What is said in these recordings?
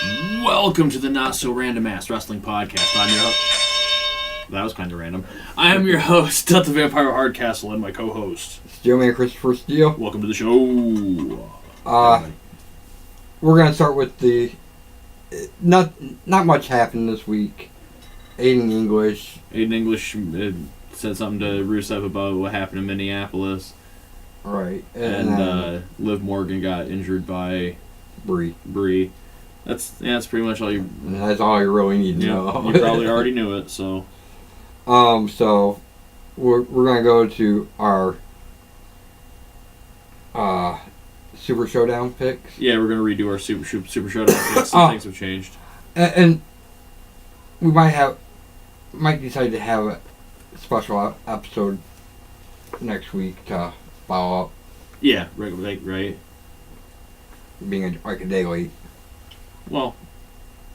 Welcome to the Not So Random Ass Wrestling Podcast. I'm your That was kind of random. I am your host, Death the Vampire Hardcastle, and my co-host, Steelman Christopher Steele. Welcome to the show. We're gonna start with the not much happened this week. Aiden English said something to Rusev about what happened in Minneapolis. Right. And Liv Morgan got injured by Bree. That's pretty much all you. That's all you really need to know. You probably already knew it. So. So we're gonna go to our Super Showdown picks. Yeah, we're gonna redo our Super Showdown picks. Some things have changed. And we might decide to have a special episode next week to follow up. Yeah, right. Being like a day late. Well,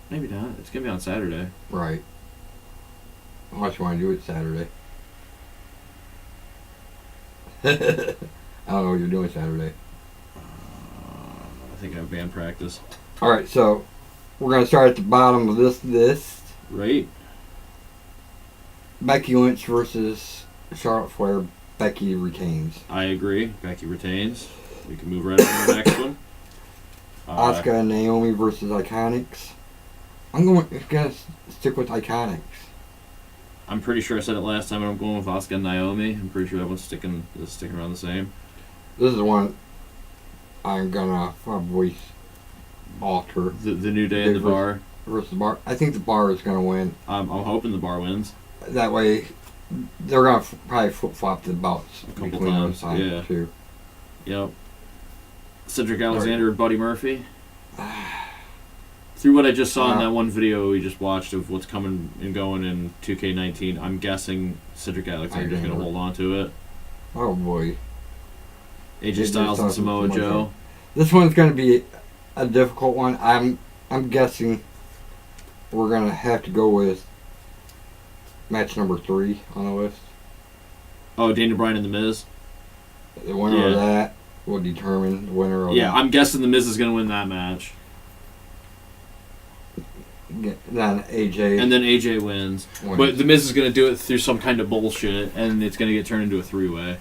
maybe not. It's going to be on Saturday. Right. Unless you want to do it Saturday. I don't know what you're doing Saturday. I think I have band practice. Alright, so we're going to start at the bottom of this list. Right. Becky Lynch versus Charlotte Flair. Becky retains. I agree. Becky retains. We can move right on to the next one. Asuka and Naomi versus Iconics. I'm going to stick with Iconics. I'm pretty sure I said it last time, and I'm going with Asuka and Naomi. I'm pretty sure that one's sticking around the same. This is one I'm going to probably alter. The New Day and the Bar. Versus the Bar. I think the Bar is going to win. I'm hoping the Bar wins. That way, they're going to probably flip-flop the belts a couple between times, those times, too. Yep. Cedric Alexander and Buddy Murphy. Through what I just saw in that one video we just watched of what's coming and going in 2K19, I'm guessing Cedric Alexander is going to hold on to it. Oh boy. AJ Styles and Samoa Joe. This one's going to be a difficult one. I'm guessing we're going to have to go with match number 3 on the list. Oh, Daniel Bryan and The Miz. The winner of that will determine the winner of that. I'm guessing The Miz is going to win that match. Then AJ. And then AJ wins. But The Miz is going to do it through some kind of bullshit, and it's going to get turned into a 3-way.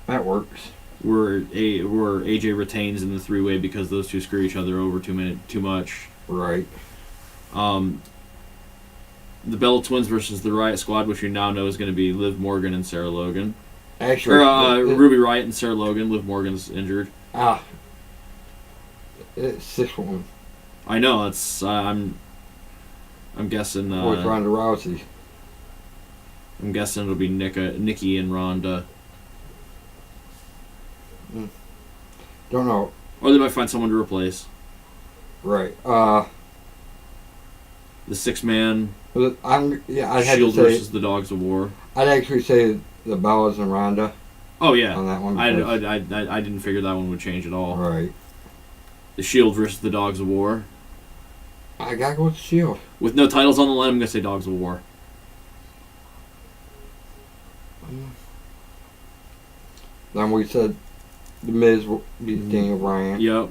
That works. Where AJ retains in the 3-way because those two screw each other over too much. Right. The Bella Twins versus the Riot Squad, which you now know is going to be Liv Morgan and Sarah Logan. Actually, Ruby Riott and Sarah Logan. Liv Morgan's injured. It's 6-1. I know. It's I'm guessing. With Ronda Rousey. I'm guessing it'll be Nikki and Ronda. Don't know. Or they might find someone to replace. Right. The 6-man. I'd have Shield to say versus the Dogs of War. I'd actually say the Bellas and Ronda. Oh yeah. On that one. I didn't figure that one would change at all. Right. The Shield versus the Dogs of War. I gotta go with the Shield. With no titles on the line, I'm gonna say Dogs of War. Then we said the Miz beat Daniel Bryan. Yep.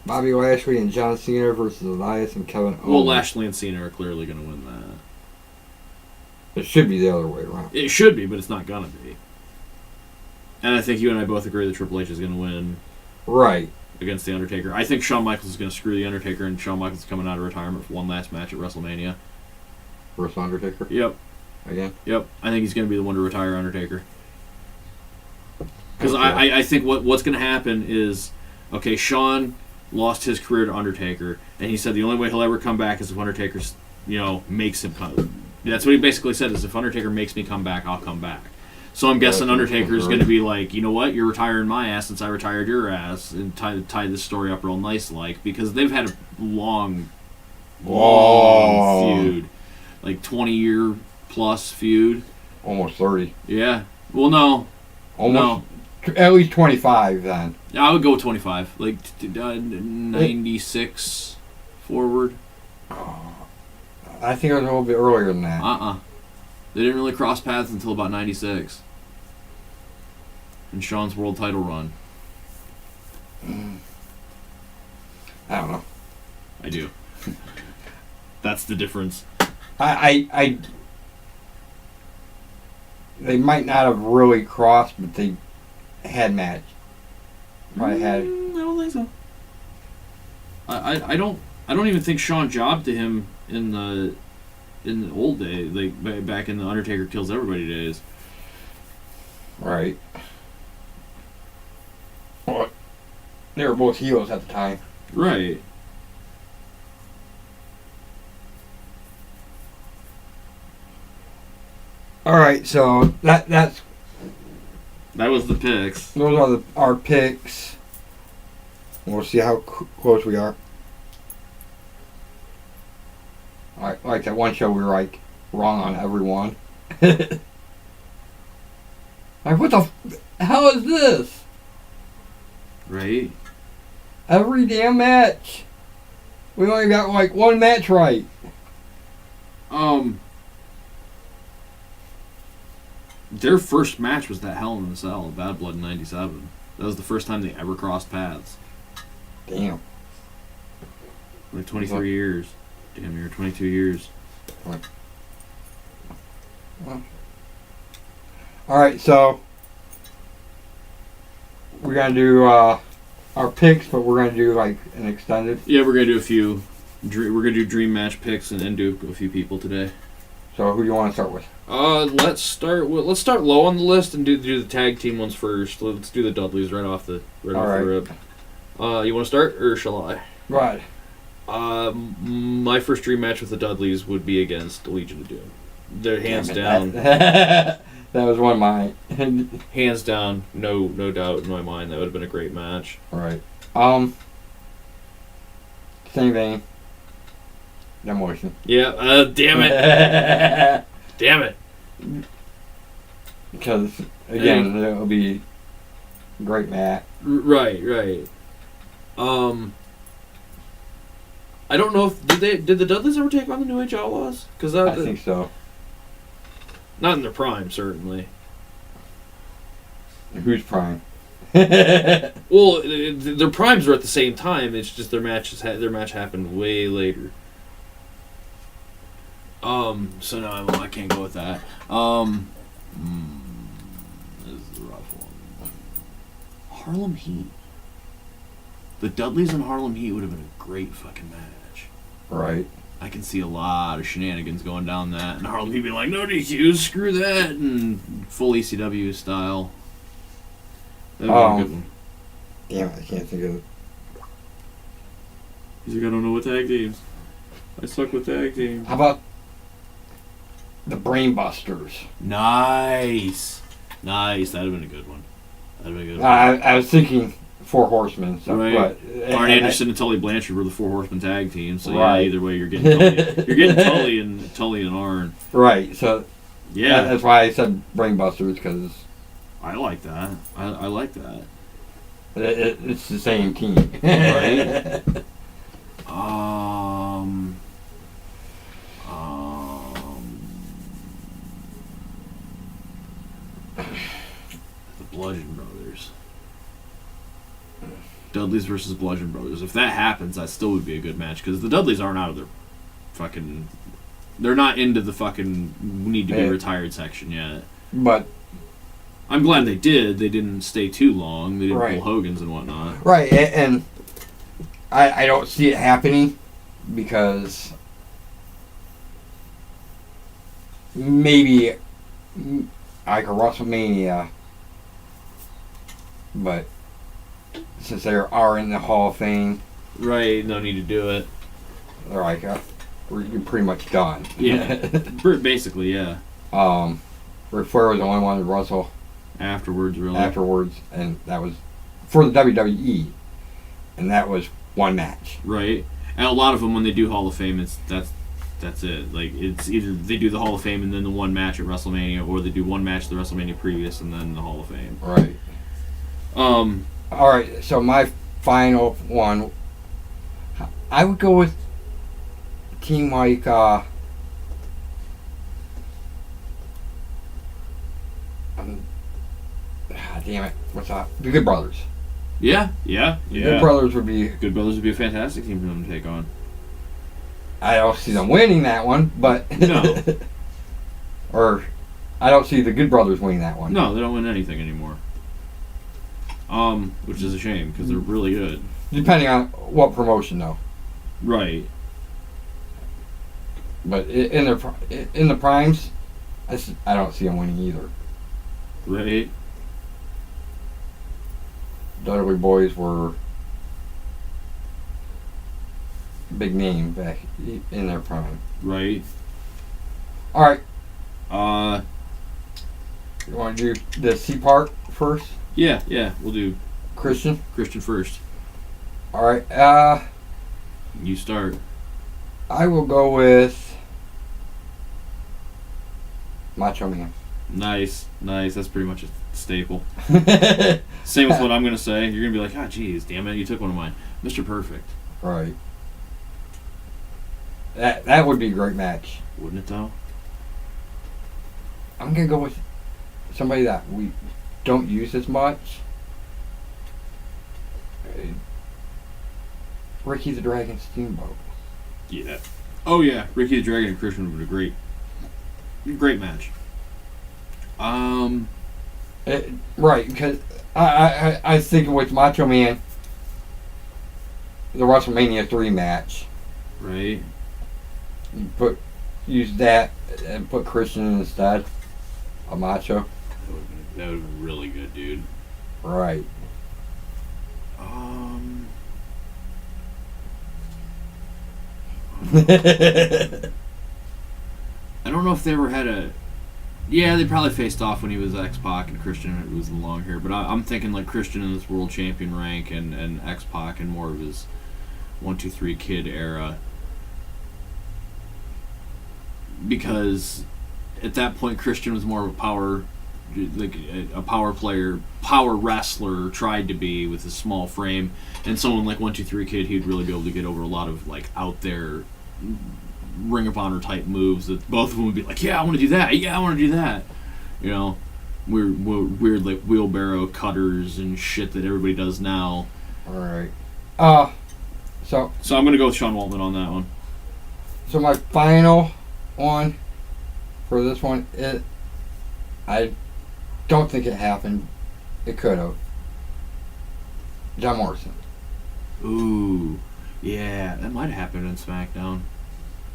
Bobby Lashley and John Cena versus Elias and Kevin Owens. Well, Lashley and Cena are clearly gonna win that. It should be the other way around. It should be, but it's not gonna be. And I think you and I both agree that Triple H is gonna win. Right. Against The Undertaker. I think Shawn Michaels is going to screw The Undertaker, and Shawn Michaels is coming out of retirement for one last match at WrestleMania. Versus Undertaker? Yep. Again? Yep. I think he's going to be the one to retire Undertaker. Because I think what's going to happen is, okay, Shawn lost his career to Undertaker, and he said the only way he'll ever come back is if Undertaker, makes him come. That's what he basically said, is if Undertaker makes me come back, I'll come back. So I'm guessing Undertaker is going to be like, you know what, you're retiring my ass since I retired your ass, and tie this story up real nice, because they've had a long feud, like 20-year plus feud. Almost 30. Yeah. Well, no. Almost. No. At least 25 then. I would go with 25, like 96 forward. I think it was a little bit earlier than that. They didn't really cross paths until about 96. In Shawn's world title run. I don't know. I do. That's the difference. I they might not have really crossed, but they had match. Probably had. I don't think so. I don't even think Sean jobbed to him in the old days, like back in the Undertaker kills everybody days. Right. Well, they were both heels at the time. Right. All right, so that was the picks. those are our picks. We'll see how close we are. Like that one show, we were like wrong on everyone. Like, what the hell is this? Right. Every damn match, we only got like one match right. Their first match was that Hell in a Cell, Bad Blood in '97. That was the first time they ever crossed paths. Damn. Like 23 years. Damn near 22 years. Alright, so we're gonna do our picks, but we're gonna do like an extended. Yeah, we're gonna do a few. We're gonna do dream match picks and do a few people today. So who do you want to start with? Let's start low on the list and do the tag team ones first. Let's do the Dudleys right off the rib. You want to start or shall I? Right. My first dream match with the Dudleys would be against Legion of Doom. They're hands down. That was one of mine. Hands down, no doubt in my mind, that would have been a great match. Right. Same vein. Demolition. Yeah. Damn it. Damn it. Because again, it'll be great match. Right. I don't know if did the Dudleys ever take on the New Age Outlaws? Because I think so. Not in their prime, certainly. Who's prime? Well, their primes were at the same time. It's just their match happened way later. So no, I can't go with that. This is a rough one. Harlem Heat. The Dudleys and Harlem Heat would have been a great fucking match. Right. I can see a lot of shenanigans going down that, and Harlem Heat being like, "No DQs, screw that," and full ECW style. That would be a good one. Damn it, I can't think of it. He's like, I don't know what tag teams. I suck with tag teams. How about the Brainbusters? Nice. That'd have been a good one. I was thinking Four Horsemen. So, right. But, Arn Anderson and Tully Blanchard were the Four Horsemen tag team. So right. yeah, either way, you're getting Tully. You're getting Tully and Arn. Right. So yeah, that's why I said Brainbusters, because I like that. I like that. It's the same team. Right. The Bludgeon Brothers. Dudleys versus Bludgeon Brothers. If that happens, that still would be a good match, because the Dudleys aren't out of their fucking... They're not into the fucking need to be retired section yet. But I'm glad they did. They didn't stay too long. They didn't right. pull Hogan's and whatnot. Right, and I don't see it happening, because maybe like a WrestleMania, but since they are in the Hall of Fame, right? No need to do it. They're like, you're pretty much done. Yeah, basically, yeah. Ric Flair was the only one to wrestle afterwards, and that was for the WWE, and that was one match. Right, and a lot of them, when they do Hall of Fame, that's it. Like, it's either they do the Hall of Fame and then the one match at WrestleMania, or they do one match at the WrestleMania previous and then the Hall of Fame. Right. All right. So my final one, I would go with team like damn it, what's that? The Good Brothers. Yeah. Good Brothers would be. Good Brothers would be a fantastic team for them to take on. I don't see them winning that one, but No. or I don't see the Good Brothers winning that one. No, they don't win anything anymore. Which is a shame because they're really good. Depending on what promotion, though. Right. But in the primes, I don't see them winning either. Right. Dudley Boys were big name back in their prime. Right. All right. You want to do the C part first? Yeah. We'll do Christian first. All right. You start. I will go with Macho Man. Nice. That's pretty much a staple. Same with what I'm gonna say. You're gonna be like, geez, damn it, you took one of mine, Mr. Perfect. Right. That would be a great match. Wouldn't it though? I'm gonna go with somebody that we don't use as much. Ricky the Dragon Steamboat. Yeah. Oh yeah, Ricky the Dragon and Christian would be a great match. Right, because I was thinking with Macho Man, the WrestleMania 3 match. Right. Use that and put Christian instead of Macho. That would have been really good, dude. Right. I don't know if they ever had a. Yeah, they probably faced off when he was X-Pac and Christian was in long hair. But I'm thinking like Christian in this world champion rank and X-Pac in more of his 1, 2, 3 kid era. Because at that point Christian was more of a power player, power wrestler, tried to be with his small frame, and someone like 1, 2, 3 Kid, he'd really be able to get over a lot of like out there Ring of Honor type moves that both of them would be like, yeah, I want to do that, yeah, I want to do that, you know, weird like wheelbarrow cutters and shit that everybody does now. All right. So I'm gonna go with Sean Waltman on that one. So my final one for this one, I don't think it happened. It could have. John Morrison. Ooh, yeah, that might have happened in SmackDown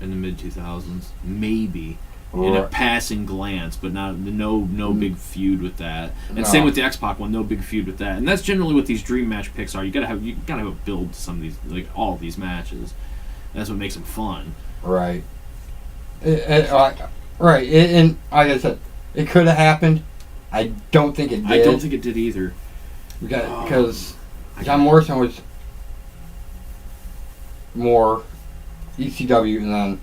in the mid 2000s, maybe in a passing glance, but no big feud with that. And same with the X-Pac one, no big feud with that. And that's generally what these dream match picks are. You gotta have a build to some of these, like all of these matches. That's what makes them fun. Right. Right. And like I said, it could have happened. I don't think it did. I don't think it did either. Because John Morrison was more ECW and then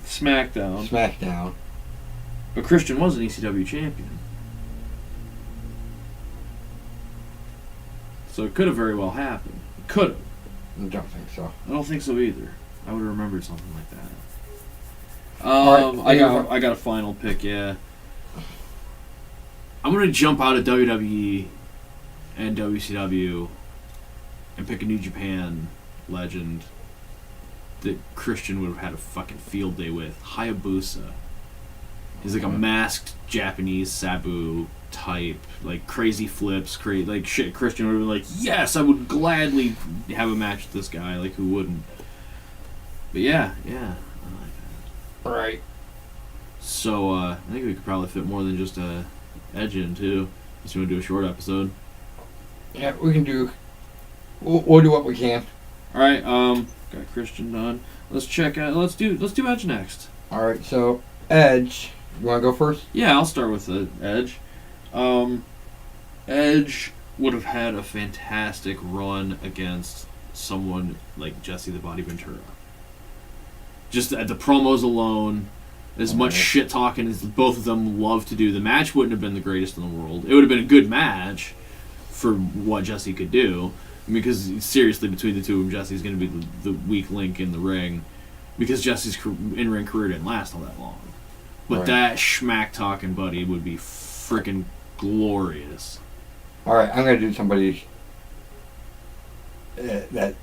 SmackDown. But Christian was an ECW champion. So it could have very well happened. It could have. I don't think so. I don't think so either. I would have remembered something like that. Right, I got a final pick, yeah. I'm going to jump out of WWE and WCW and pick a New Japan legend that Christian would have had a fucking field day with. Hayabusa. He's like a masked Japanese Sabu type, like crazy flips, like shit. Christian would have been like, yes, I would gladly have a match with this guy. Like, who wouldn't? But yeah, I like that. Right. So I think we could probably fit more than just a Edge in too. Just want to do a short episode. Yeah, we can do. We'll do what we can. All right. Got Christian done. Let's check out. Let's do Edge next. All right. So Edge, you want to go first? Yeah, I'll start with the Edge. Edge would have had a fantastic run against someone like Jesse the Body Ventura. Just at the promos alone, as much shit talking as both of them love to do, the match wouldn't have been the greatest in the world. It would have been a good match for what Jesse could do. Because seriously, between the two of them, Jesse's going to be the weak link in the ring. Because Jesse's in-ring career didn't last all that long. But that schmack-talking buddy would be freaking glorious. All right, I'm going to do somebody that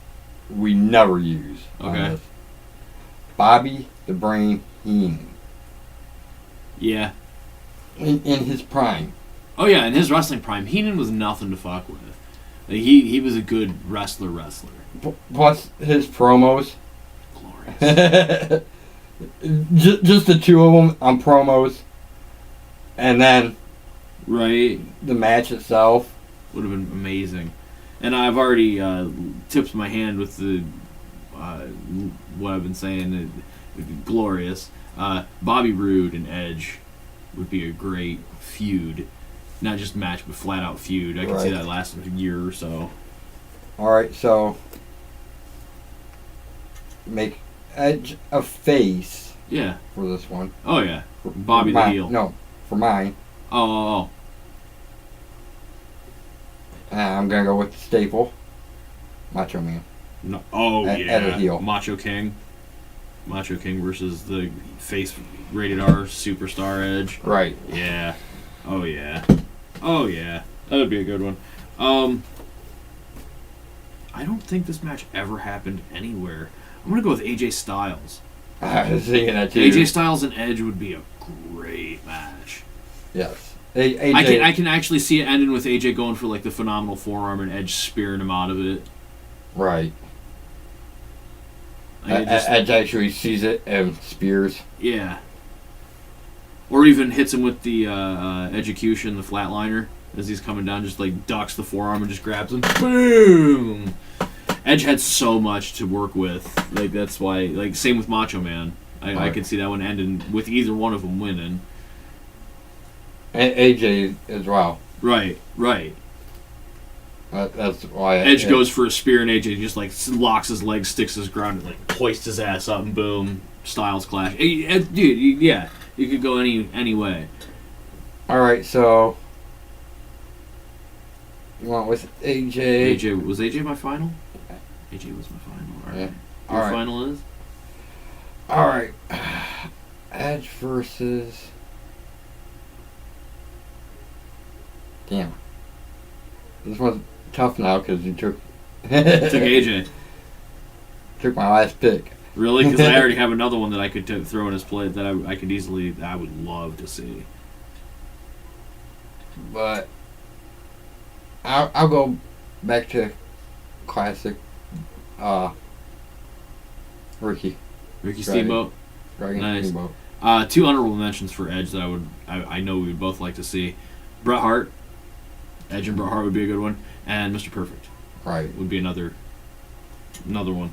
we never use. on Okay. this. Bobby the Brain Heenan. Yeah. In his prime. Oh yeah, in his wrestling prime, Heenan was nothing to fuck with. Like, he was a good wrestler. Plus his promos. Glorious. just the two of them on promos. And then Right. the match itself. Would have been amazing. And I've already tipped my hand with the what I've been saying. Glorious. Bobby Roode and Edge would be a great feud. Not just match, but flat out feud. I can see Right. that lasting a year or so. Alright, so make Edge a face Yeah. for this one. Oh yeah. Bobby the Mine- heel. No, for mine. Oh. I'm gonna go with the staple. Macho Man. No. Oh At yeah. a heel. Macho King. Macho King versus the face rated R superstar Edge. Right. Yeah. Oh yeah. Oh yeah. That would be a good one. I don't think this match ever happened anywhere. I'm gonna go with AJ Styles. I was thinking that too. AJ Styles and Edge would be a great match. Yes. AJ, I can actually see it ending with AJ going for like the phenomenal forearm and Edge spearing him out of it. Right. Like, it just- Edge actually sees it and spears. yeah. Or even hits him with the execution, the flatliner, as he's coming down, just like ducks the forearm and just grabs him. Boom! Edge had so much to work with. Like, that's why, like, same with Macho Man. I Right. could see that one ending with either one of them winning. And AJ as well. Right. That's why Edge goes for a spear and AJ just like locks his legs, sticks his ground, and like hoists his ass up, and boom, Styles clash. Dude, yeah, you could go any way. Alright, so you want with AJ. Was AJ my final? AJ was my final. All right. Yeah. Your Alright. final is? Alright. Edge versus. Damn. This one's tough now because you took. Took AJ. Took my last pick. Really? Because I already have another one that I could throw in his plate that I could easily. That I would love to see. But I'll go back to classic Ricky Ricky Right. Steamboat. Dragon Nice. Steamboat. Two honorable mentions for Edge that I know we would both like to see. Bret Hart. Edge and Bret Hart would be a good one, and Mr. Perfect Right. would be another one.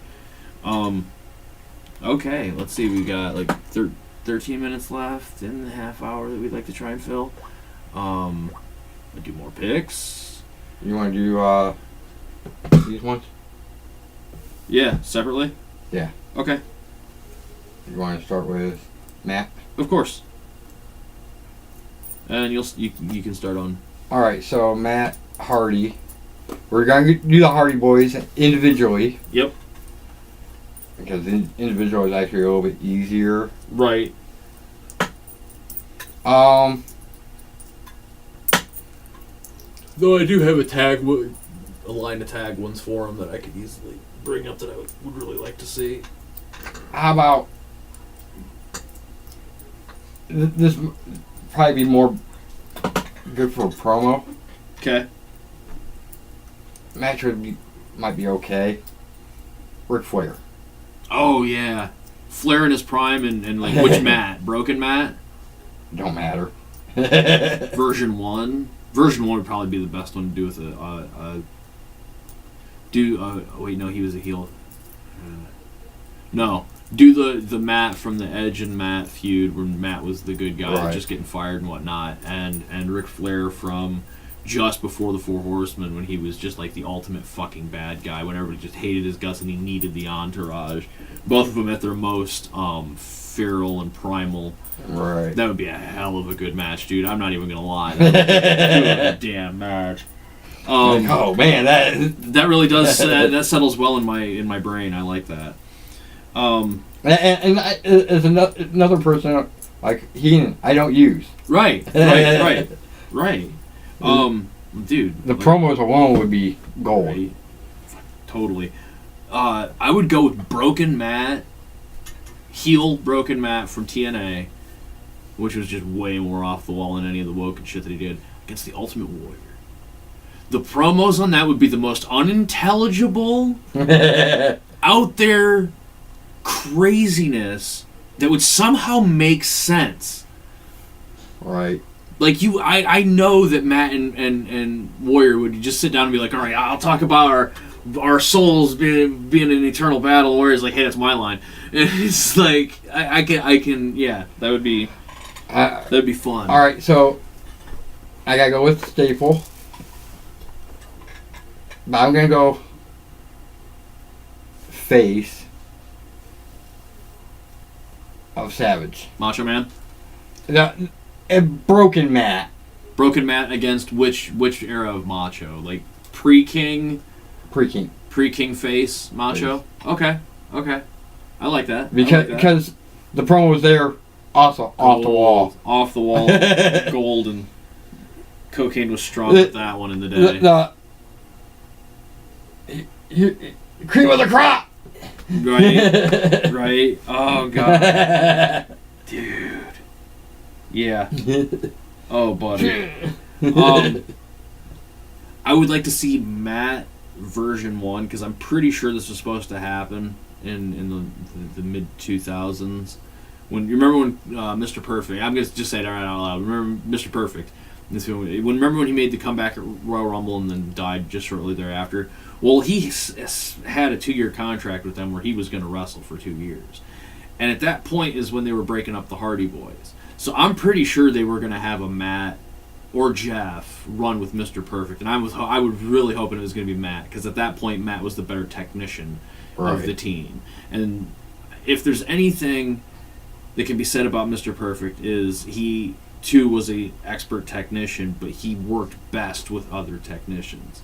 Okay, let's see. We got like 13 minutes left in the half hour that we'd like to try and fill. I'll do more picks. You want to do these ones? Yeah, separately. Yeah. Okay, You want to start with Matt? of course. And you can start on. All right. So Matt Hardy. We're gonna do the Hardy Boys individually Yep. because individual is actually a little bit easier. Right. Though I do have a line of tag ones for him that I could easily bring up that I would really like to see. How about this? Probably be more good for a promo. Okay. Match might be okay. Ric Flair. Oh yeah, Flair in his prime and like which Matt? Broken Matt? Don't matter. Version 1. Version 1 would probably be the best one to do with wait, no, he was a heel. No, do the Matt from the Edge and Matt feud where Matt was the good guy, Right. just getting fired and whatnot, and Ric Flair from just before the Four Horsemen when he was just like the ultimate fucking bad guy, when everybody just hated his guts and he needed the entourage. Both of them at their most feral and primal. Right. That would be a hell of a good match, dude. I'm not even gonna lie. That would be a good damn match. Oh man, That really does. That settles well in my brain. I like that. and as another person like Heenan, I don't use. Right. Dude. The promos alone would be gold. Right. totally. I would go with Broken Matt, heel Broken Matt from TNA, which was just way more off the wall than any of the Woken shit that he did, against the Ultimate Warrior. The promos on that would be the most unintelligible, out there craziness that would somehow make sense. Right. Like I know that Matt and Warrior would just sit down and be like, all right, I'll talk about our souls being in eternal battle. Warrior's like, hey, that's my line. And it's like, I can, yeah, that would be fun. All right, so I gotta go with Staple. But I'm gonna go face of Savage. Macho Man? A Broken Matt. Broken Matt against which era of Macho? Like pre-King? Pre-King. Pre-King face Macho? Face. Okay. I like that. Because the promo was there also off the wall. Off the wall. Gold and cocaine was strong with that one in the day. Cream of the crop! Right. Oh, God. Dude. Yeah. Oh, buddy. I would like to see Matt version 1, because I'm pretty sure this was supposed to happen in the mid-2000s. You remember when Mr. Perfect, I'm going to just say it right out loud, remember Mr. Perfect? Remember when he made the comeback at Royal Rumble and then died just shortly thereafter? Well, he had a 2-year contract with them where he was going to wrestle for 2 years. And at that point is when they were breaking up the Hardy Boys. So I'm pretty sure they were going to have a Matt or Jeff run with Mr. Perfect. And I was really hoping it was going to be Matt, because at that point Matt was the better technician of the team. And if there's anything that can be said about Mr. Perfect is he too was a expert technician, but he worked best with other technicians.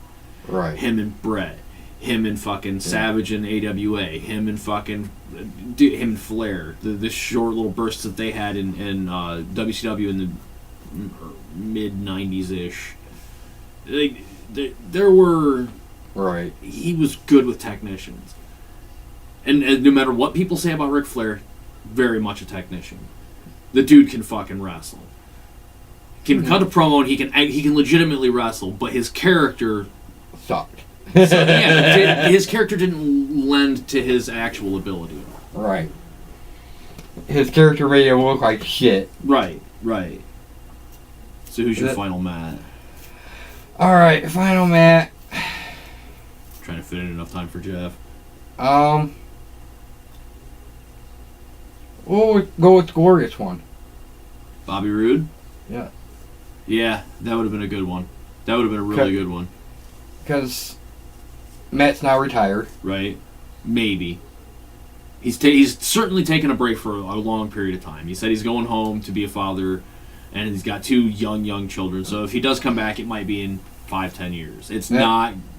Right. Him and Brett. Him and fucking Savage and AWA. Him and fucking... him and Flair. The short little bursts that they had in WCW in the mid-90s-ish. Like, there were... Right. He was good with technicians. And no matter what people say about Ric Flair, very much a technician. The dude can fucking wrestle. He can cut a promo and he can legitimately wrestle, but his character... sucked. So, yeah, his character didn't lend to his actual ability. Right. His character made him look like shit. Right. So who's your final Matt? Alright, final Matt. Trying to fit in enough time for Jeff. We'll go with the glorious one. Bobby Roode? Yeah. Yeah, that would have been a good one. That would have been a really good one. Because Matt's now retired. Right. Maybe. He's certainly taken a break for a long period of time. He said he's going home to be a father, and he's got 2 young children. So if he does come back, it might be in 5-10 years.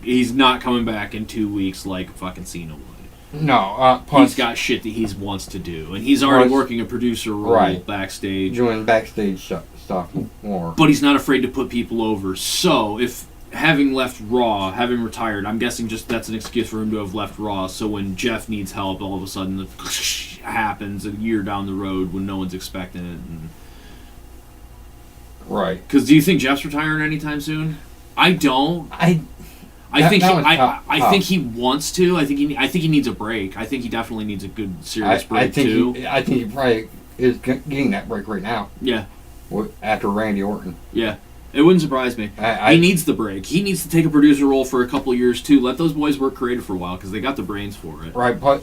He's not coming back in 2 weeks like fucking Cena would. No, he's got shit that he wants to do, and he's already working a producer role backstage. Doing backstage stuff more. But he's not afraid to put people over. So if having left Raw, having retired, I'm guessing just that's an excuse for him to have left Raw. So when Jeff needs help, all of a sudden it happens a year down the road when no one's expecting it. Right. Because do you think Jeff's retiring anytime soon? I don't. I think he wants to. I think he needs a break. I think he definitely needs a good serious break too. I think he probably is getting that break right now. Yeah. After Randy Orton. Yeah. It wouldn't surprise me. He needs the break. He needs to take a producer role for a couple of years too. Let those boys work creative for a while because they got the brains for it. Right, but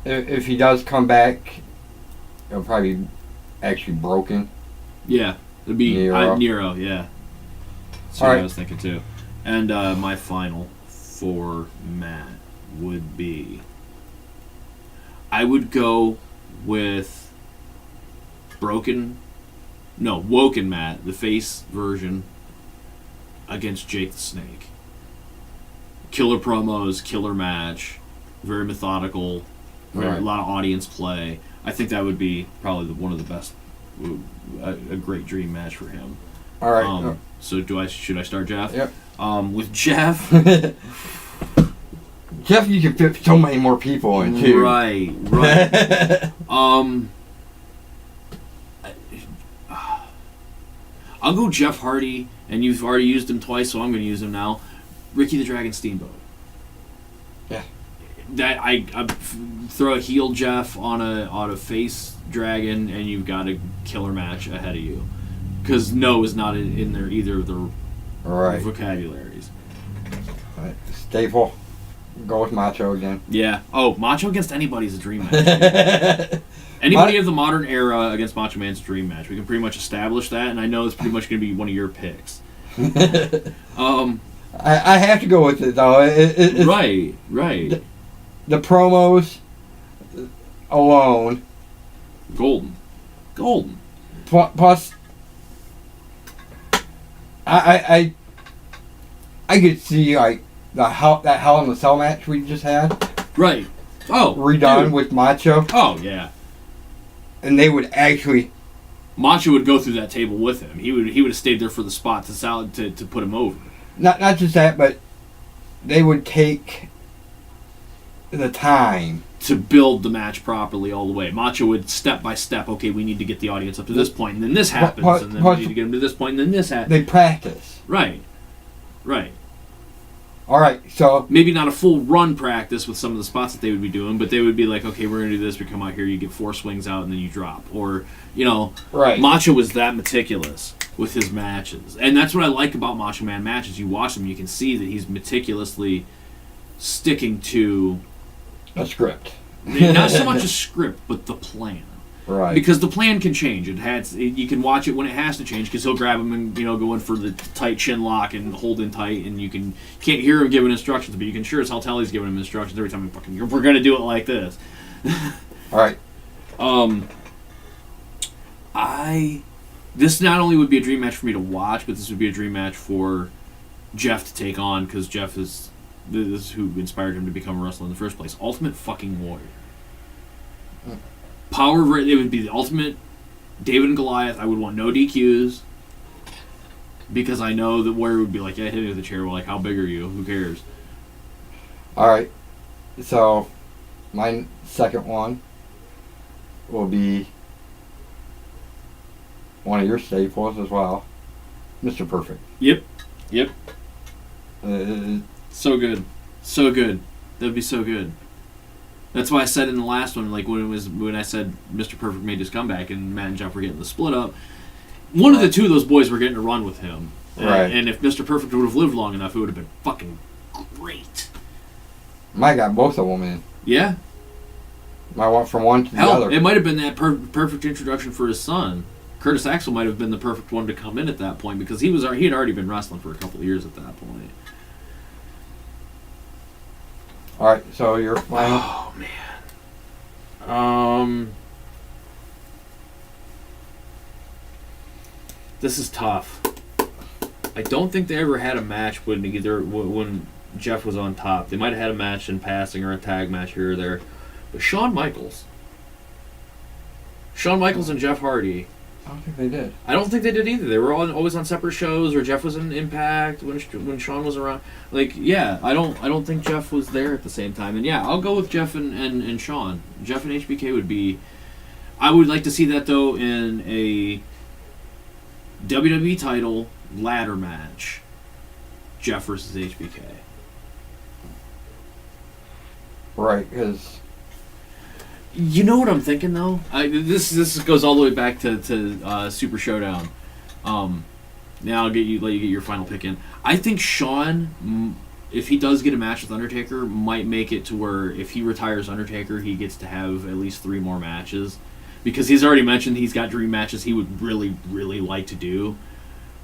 if he does come back, it'll probably be actually broken. Yeah, it'd be Nero. Yeah. That's what I was thinking too. And my final for Matt would be, I would go with Woken Matt, the face version, against Jake the Snake. Killer promos, killer match, very methodical, a lot of audience play. I think that would be probably one of the best, a great dream match for him. All right. So should I start, Jeff? Yep. With Jeff, Jeff, you can fit so many more people in too. Right. I'll go Jeff Hardy, and you've already used him twice, so I'm going to use him now. Ricky the Dragon Steamboat. Yeah. That I throw a heel Jeff on a face dragon, and you've got a killer match ahead of you. Because no is not in there either of the vocabularies. Right. Staple. Go with Macho again. Yeah. Oh, Macho against anybody is a dream match. Anybody of the modern era against Macho Man's a dream match. We can pretty much establish that, and I know it's pretty much going to be one of your picks. I have to go with it, though. Right. The promos alone. Golden. Plus, I could see like that Hell in the Cell match we just had. Right. Oh. Redone dude. with Macho. Oh yeah. And they would actually. Macho would go through that table with him. He would have stayed there for the spot to put him over. Not just that, but they would take the time to build the match properly all the way. Macho would step by step. Okay, we need to get the audience up to this point, and then this happens, and then we need to get them to this point, and then this happens. They practice. Right. All right, so maybe not a full run practice with some of the spots that they would be doing, but they would be like, okay, we're going to do this. We come out here, you get 4 swings out, and then you drop. Or, right. Macho was that meticulous with his matches. And that's what I like about Macho Man matches. You watch them, you can see that he's meticulously sticking to a script. Not so much a script, but the plan. Right. Because the plan can change. You can watch it when it has to change, because he'll grab him and go in for the tight chin lock and hold in tight, and can't hear him giving instructions, but you can sure as hell tell he's giving him instructions every time. We're gonna do it like this. All right. This not only would be a dream match for me to watch, but this would be a dream match for Jeff to take on, because Jeff this is who inspired him to become a wrestler in the first place. Ultimate fucking Warrior. Power, it would be the ultimate David and Goliath. I would want no DQs, because I know that Warrior would be like, yeah, hit me with a chair. Well, like, how big are you? Who cares? All right. So, my second one will be one of your staples as well, Mr. Perfect. Yep. So good. That'd be so good. That's why I said in the last one, like when I said Mr. Perfect made his comeback and Matt and Jeff were getting the split up, one of the two of those boys were getting to run with him. Right. And if Mr. Perfect would have lived long enough, it would have been fucking great. Mike got both of them in. Yeah. I went from one to the Hell, other. it might have been that perfect introduction for his son. Curtis Axel might have been the perfect one to come in at that point, because he had already been wrestling for a couple of years at that point. All right, so your final. Oh man. This is tough. I don't think they ever had a match when Jeff was on top. They might have had a match in passing or a tag match here or there, but Shawn Michaels and Jeff Hardy. I don't think they did. I don't think they did either. They were always on separate shows, or Jeff was in Impact when Shawn was around. Like, yeah, I don't think Jeff was there at the same time. And yeah, I'll go with Jeff and Shawn. Jeff and HBK would be. I would like to see that though in a WWE title ladder match. Jeff versus HBK. Right, because. You know what I'm thinking though? This goes all the way back to Super Showdown. Now I'll let you get your final pick in. I think Shawn, if he does get a match with Undertaker, might make it to where if he retires Undertaker, he gets to have at least 3 more matches, because he's already mentioned he's got dream matches he would really, really like to do,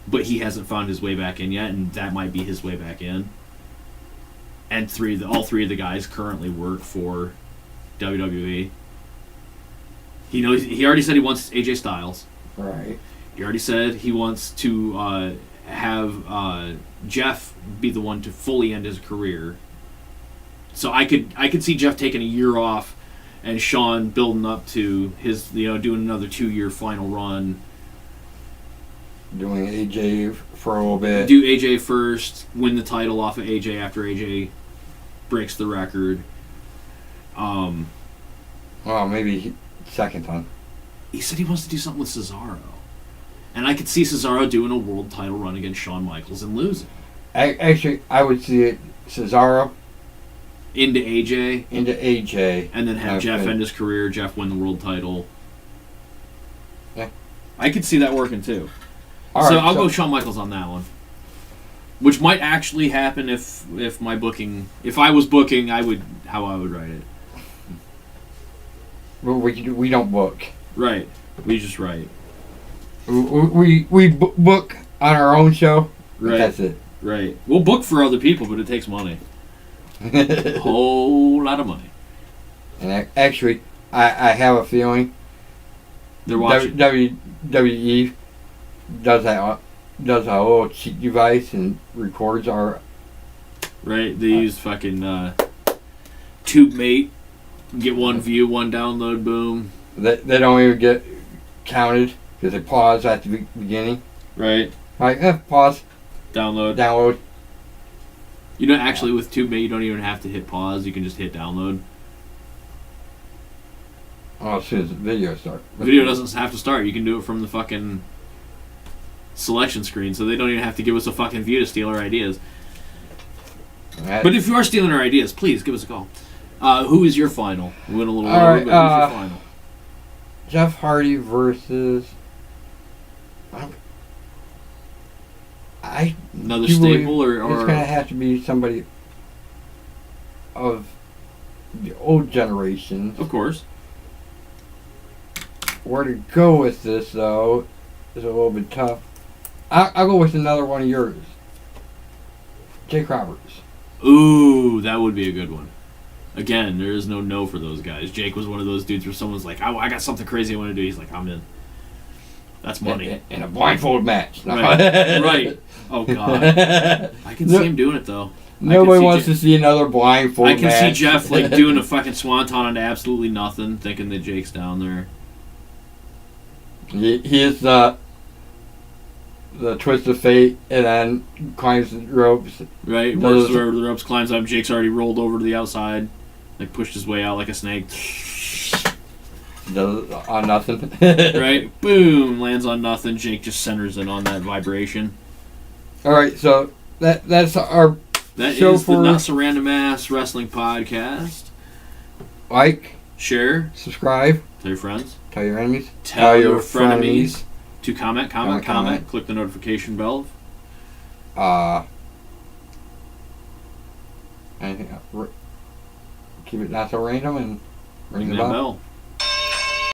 but he hasn't found his way back in yet, and that might be his way back in. And all three of the guys currently work for WWE. He already said he wants AJ Styles. Right. He already said he wants to have Jeff be the one to fully end his career. So I could see Jeff taking a year off, and Shawn building up to his doing another 2-year final run. Doing AJ for a little bit. Do AJ first, win the title off of AJ after AJ breaks the record. Well, maybe second time. He said he wants to do something with Cesaro. And I could see Cesaro doing a world title run against Shawn Michaels and losing. Actually, I would see it Cesaro Into AJ. into AJ. And then have Jeff end his career, Jeff win the world title. Yeah. I could see that working too. All so right, I'll go Shawn Michaels on that one. Which might actually happen if my booking... If I was booking, how I would write it. But we don't book. Right. We just write. We book on our own show. Right. That's it. Right. We'll book for other people, but it takes money. A whole lot of money. And actually, I have a feeling They're watching. WWE does a little cheat device and records our... Right. They use fucking tube mate. Get one view, one download, boom. They don't even get counted because they pause at the beginning. Right. Like, pause. Download. You know, actually, with TubeMate, you don't even have to hit pause. You can just hit download. Oh, as soon as the video starts. The video doesn't have to start. You can do it from the fucking selection screen, so they don't even have to give us a fucking view to steal our ideas. But if you are stealing our ideas, please give us a call. Who is your final? We went a little over, but who's your final? Jeff Hardy versus... Another staple, or it's gonna have to be somebody of the old generation. Of course. Where to go with this though is a little bit tough. I'll go with another one of yours, Jake Roberts. Ooh, that would be a good one. Again, there is no for those guys. Jake was one of those dudes where someone's like, I got something crazy I want to do. He's like, I'm in. That's money. In a blindfold match. Right. Right. Oh, God. I can see him doing it, though. Nobody wants to see another blindfold match. I can see Jeff like doing a fucking swanton on absolutely nothing, thinking that Jake's down there. He is the twist of fate, and then climbs the ropes. Right. Works where the ropes, climbs up. Jake's already rolled over to the outside, like pushed his way out like a snake. Does on nothing. Right. Boom. Lands on nothing. Jake just centers it on that vibration. All right. So that's our show is the Not So Random Ass Wrestling Podcast. Like, share, subscribe, tell your friends, tell your enemies, tell your frenemies. To comment. Click the notification bell. Anything else? Keep it not so random and ring the that bell.